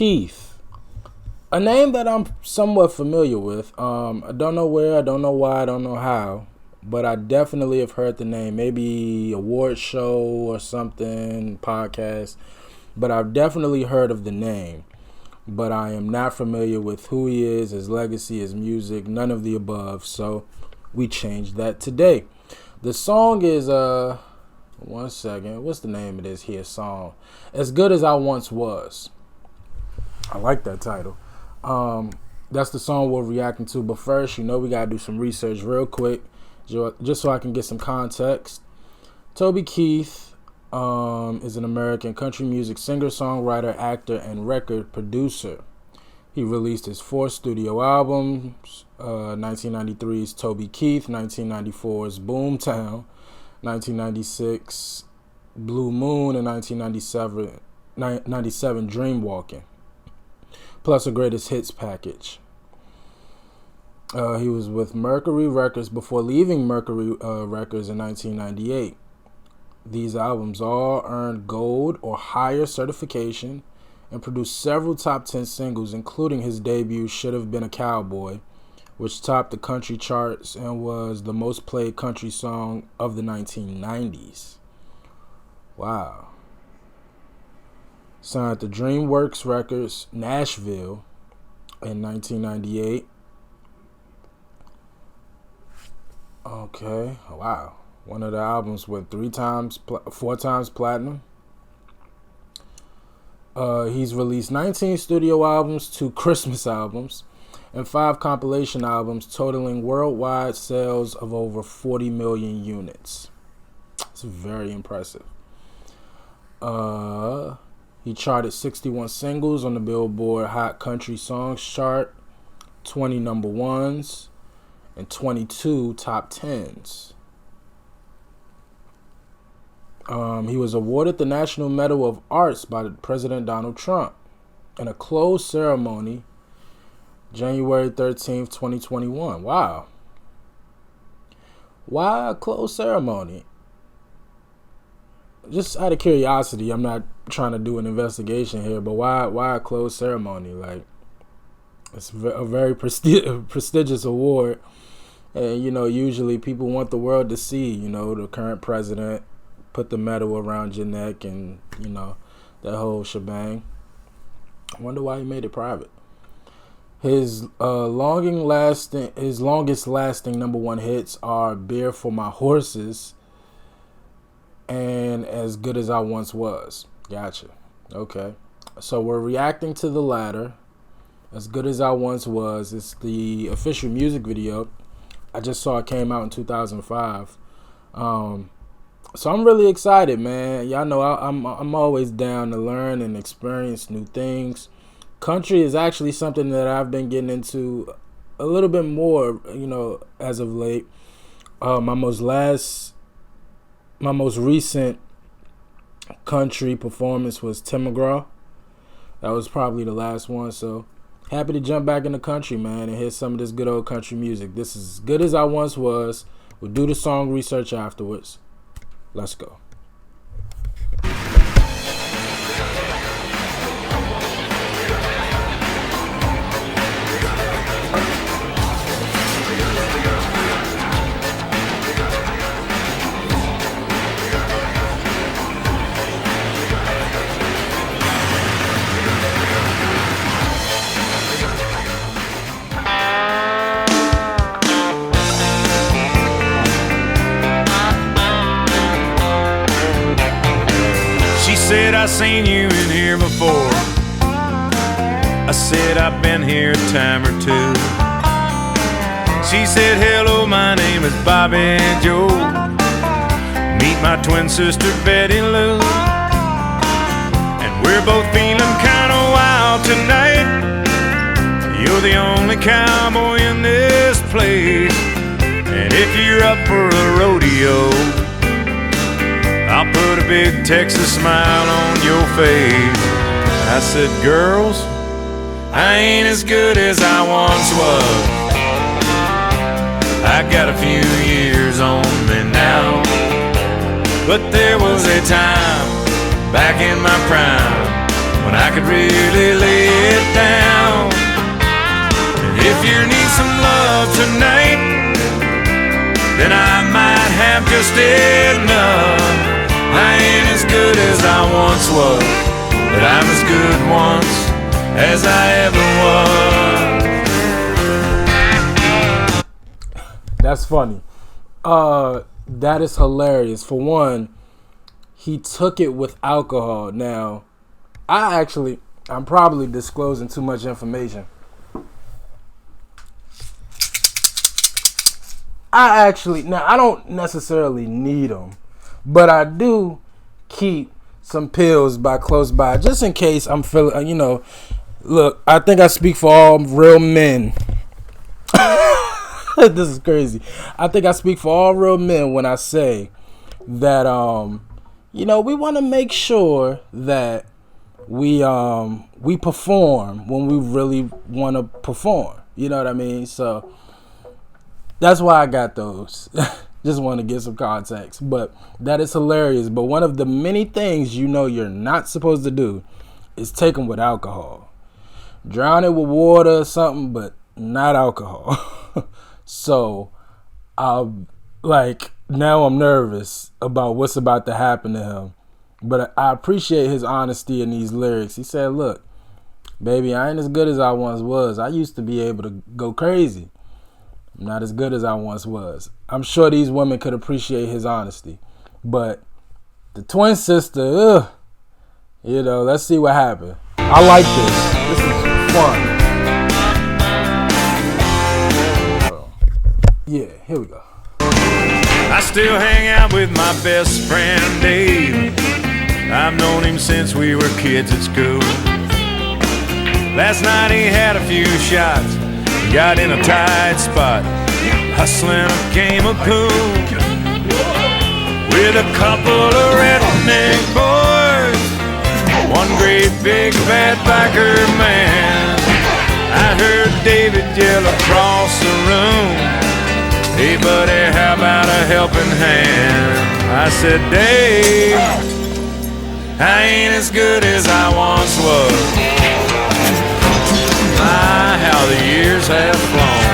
Keith. A name that I'm somewhat familiar with. I don't know where, I don't know why, I don't know how, but I definitely have heard the name. Maybe award show or something, podcast. But I've definitely heard of the name. But I am not familiar with who he is, his legacy, his music, none of the above. So we changed that today. The song is, one second, what's the name of this here song? As Good As I Once Was. I like that title. That's the song we're reacting to. But first, we got to do some research real quick, just so I can get some context. Toby Keith is an American country music singer, songwriter, actor, and record producer. He released his 4th studio albums, 1993's Toby Keith, 1994's Boomtown, 1996 Blue Moon, and 1997 Dreamwalking, plus a greatest hits package. He was with Mercury Records before leaving Mercury Records in 1998. These albums all earned gold or higher certification and produced several top 10 singles, including his debut Should Have Been a Cowboy, which topped the country charts and was the most played country song of the 1990s. Wow. Signed to DreamWorks Records, Nashville in 1998. Okay, wow. One of the albums went 4 times platinum. He's released 19 studio albums, 2 Christmas albums, and 5 compilation albums, totaling worldwide sales of over 40 million units. It's very impressive. He charted 61 singles on the Billboard Hot Country Songs chart, 20 number ones, and 22 top 10s. He was awarded the National Medal of Arts by President Donald Trump in a closed ceremony January 13th, 2021. Wow. Why a closed ceremony? Just out of curiosity, I'm not trying to do an investigation here, but why a closed ceremony? Like, it's a very prestigious award. And, usually people want the world to see, the current president put the medal around your neck and, that whole shebang. I wonder why he made it private. His longest lasting number 1 hits are Beer for My Horses and As Good As I Once Was. Gotcha. Okay. So we're reacting to the latter. As Good As I Once Was. It's the official music video. I just saw it came out in 2005. So I'm really excited, man. Y'all know I'm always down to learn and experience new things. Country is actually something that I've been getting into a little bit more, as of late. My most recent country performance was Tim McGraw. That was probably the last one. So happy to jump back in the country, man, and hear some of this good old country music. This is As Good As I Once Was. We'll do the song research afterwards. Let's go. Said I seen you in here before. I said I've been here a time or 2. She said, hello, my name is Bobby Joe. Meet my twin sister Betty Lou. And we're both feeling kinda wild tonight. You're the only cowboy in this place. And if you're up for a rodeo, I'll put a big Texas smile on your face. I said, girls, I ain't as good as I once was. I got a few years on me now, but there was a time back in my prime when I could really lay just enough. I ain't as good as I once was, but I'm as good once as I ever was. That's funny. That is hilarious. For one, he took it with alcohol. Now, I'm probably disclosing too much information. I don't necessarily need them, but I do keep some pills close by, just in case I'm feeling, look, I think I speak for all real men. This is crazy. I think I speak for all real men when I say that, we want to make sure that we perform when we really want to perform. You know what I mean? So that's why I got those. Just want to get some context. But that is hilarious. But one of the many things you're not supposed to do is take them with alcohol. Drown it with water or something, but not alcohol. So, now I'm nervous about what's about to happen to him. But I appreciate his honesty in these lyrics. He said, look, baby, I ain't as good as I once was. I used to be able to go crazy. I'm not as good as I once was. I'm sure these women could appreciate his honesty. But the twin sister, let's see what happened. I like this. This is fun. Yeah, here we go. I still hang out with my best friend Dave. I've known him since we were kids at school. Last night he had a few shots, got in a tight spot, hustling a game of pool with a couple of redneck boys, one great big fat biker man. I heard David yell across the room, hey buddy, how about a helping hand? I said, Dave, I ain't as good as I once was. My, how the years have flown.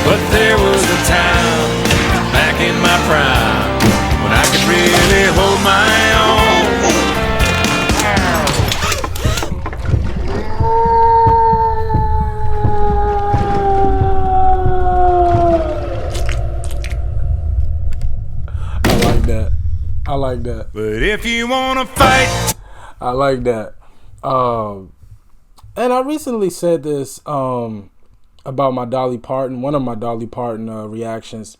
But there was a time back in my prime when I could really hold my own. I like that. But if you wanna fight, I like that. And I recently said this about my Dolly Parton, one of my Dolly Parton reactions.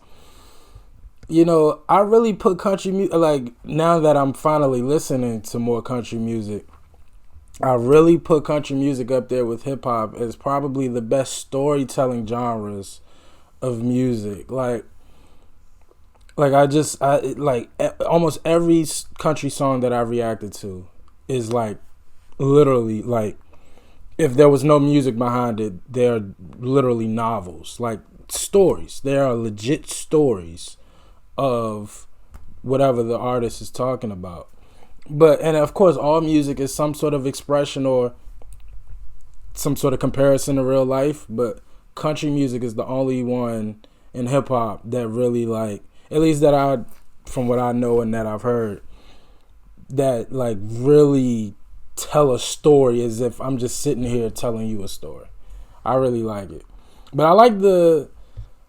I really put country music, now that I'm finally listening to more country music, I really put country music up there with hip hop as probably the best storytelling genres of music. Almost every country song that I reacted to is literally if there was no music behind it, they're literally novels, stories. They are legit stories of whatever the artist is talking about. And of course, all music is some sort of expression or some sort of comparison to real life. But country music is the only one in hip hop that really at least from what I know and that I've heard, that really tell a story as if I'm just sitting here telling you a story. I really like it. But I like the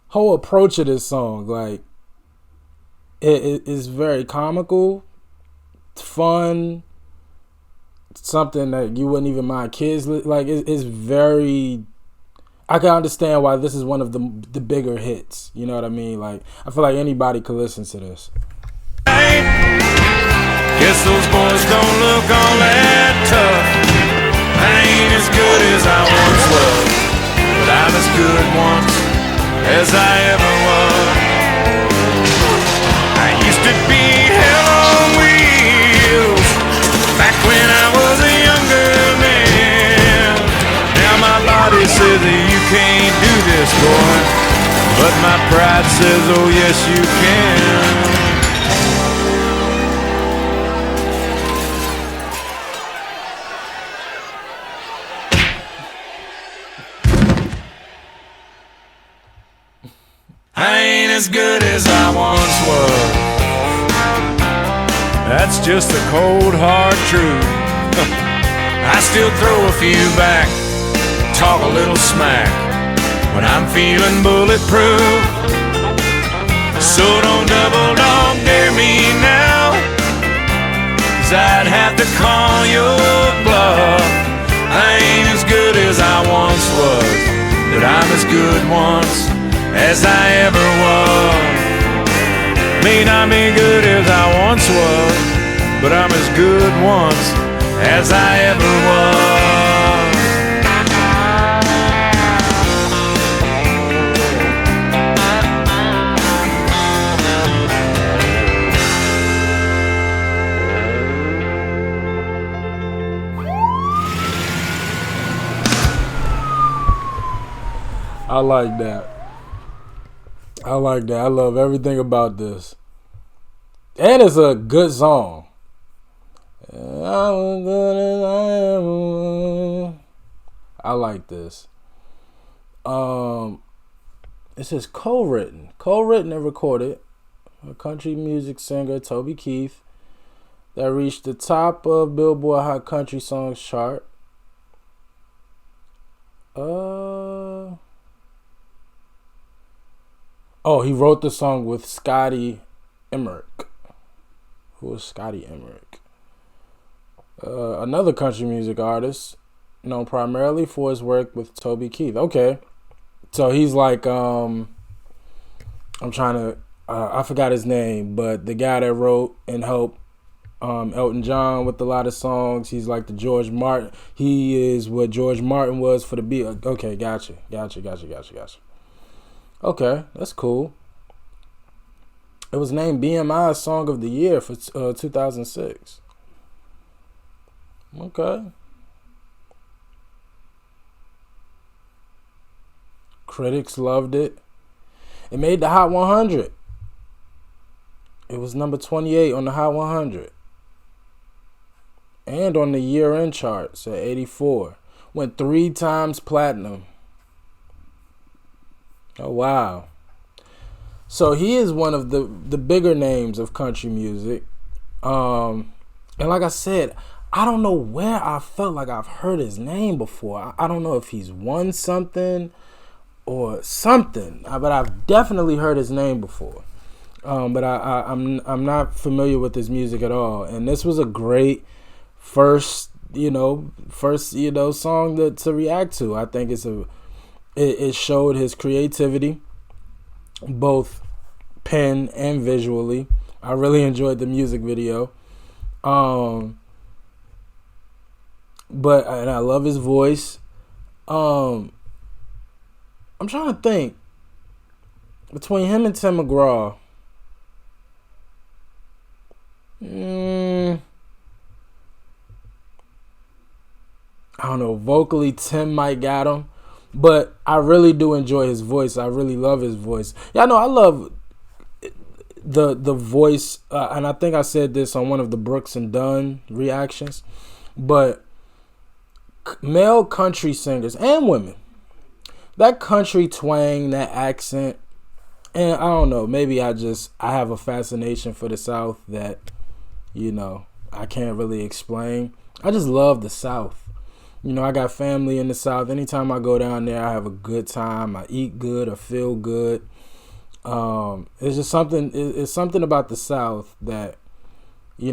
whole approach of this song. It is very comical, fun, something that you wouldn't even mind kids. It's very... I can understand why this is one of the bigger hits. You know what I mean? I feel like anybody could listen to this. Guess those boys don't look all that tough. I ain't as good as I once was, but I'm as good once as I ever was. I used to be hell on wheels back when I was a younger man. Now my body says that you can't do this, boy, but my pride says, oh yes you can. I ain't as good as I once was. That's just the cold hard truth. I still throw a few back, talk a little smack when I'm feeling bulletproof. So don't double dog dare me now, 'cause I'd have to call your bluff. I ain't as good as I once was, but I'm as good once as I ever was. May not be good as I once was, but I'm as good once as I ever was. I like that. I like that. I love everything about this. And it's a good song. I like this. It says co-written and recorded. A country music singer, Toby Keith, that reached the top of Billboard Hot Country Songs chart. Oh, he wrote the song with Scotty Emmerich. Who was Scotty Emmerich? Another country music artist, known primarily for his work with Toby Keith. Okay, so he's like, I forgot his name, but the guy that wrote and helped Elton John with a lot of songs. He's like the George Martin. He is what George Martin was for the Beatles. Okay, gotcha. Okay, that's cool. It was named BMI's Song of the Year for 2006. Okay. Critics loved it. It made the Hot 100. It was number 28 on the Hot 100. And on the year-end charts at 84. Went 3 times platinum. Oh, wow. So he is one of the bigger names of country music. And like I said, I don't know where I felt like I've heard his name before. I don't know if he's won something or something, but I've definitely heard his name before. But I'm not familiar with his music at all. And this was a great first song to react to. I think it showed his creativity, both pen and visually. I really enjoyed the music video. And I love his voice. I'm trying to think between him and Tim McGraw. I don't know. Vocally, Tim might got him, but I really do enjoy his voice. I really love his voice. Yeah, I know. I love the voice, and I think I said this on one of the Brooks and Dunn reactions, but male country singers and women, that country twang, that accent, and I don't know, maybe I have a fascination for the South that, I can't really explain. I just love the South. I got family in the South. Anytime I go down there, I have a good time. I eat good. I feel good. It's just something. It's something about the South that, you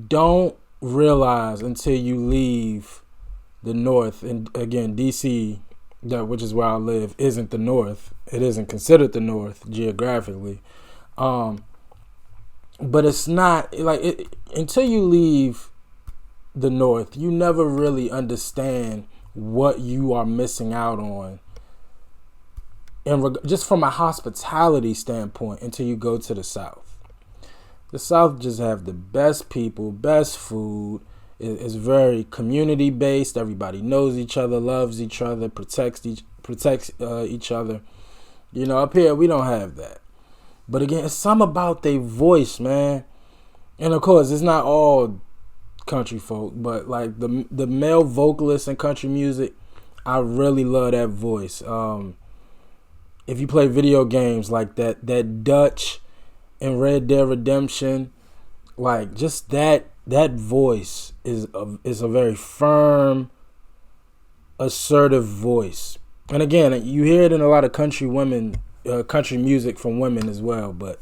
don't realize until you leave the North. And again, DC, which is where I live, isn't the North. It isn't considered the North geographically. But it's not like until you leave the North, you never really understand what you are missing out on, and just from a hospitality standpoint, until you go to the South. The South just have the best people, best food. It's very community based. Everybody knows each other, loves each other, protects each other. Up here we don't have that. But again, it's something about their voice, man. And of course, it's not all country folk, but like the male vocalists in country music, I really love that voice. if you play video games like that Dutch and Red Dead Redemption, like just that voice is a very firm, assertive voice. And again, you hear it in a lot of country music from women as well, but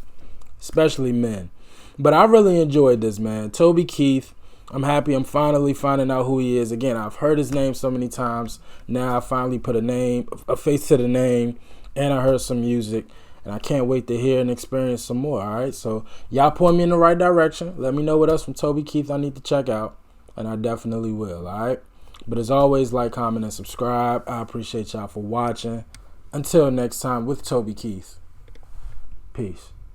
especially men. But I really enjoyed this, man. Toby Keith. I'm happy I'm finally finding out who he is. Again, I've heard his name so many times. Now I finally put a face to the name, and I heard some music. And I can't wait to hear and experience some more, all right? So y'all point me in the right direction. Let me know what else from Toby Keith I need to check out, and I definitely will, all right? But as always, like, comment, and subscribe. I appreciate y'all for watching. Until next time with Toby Keith. Peace.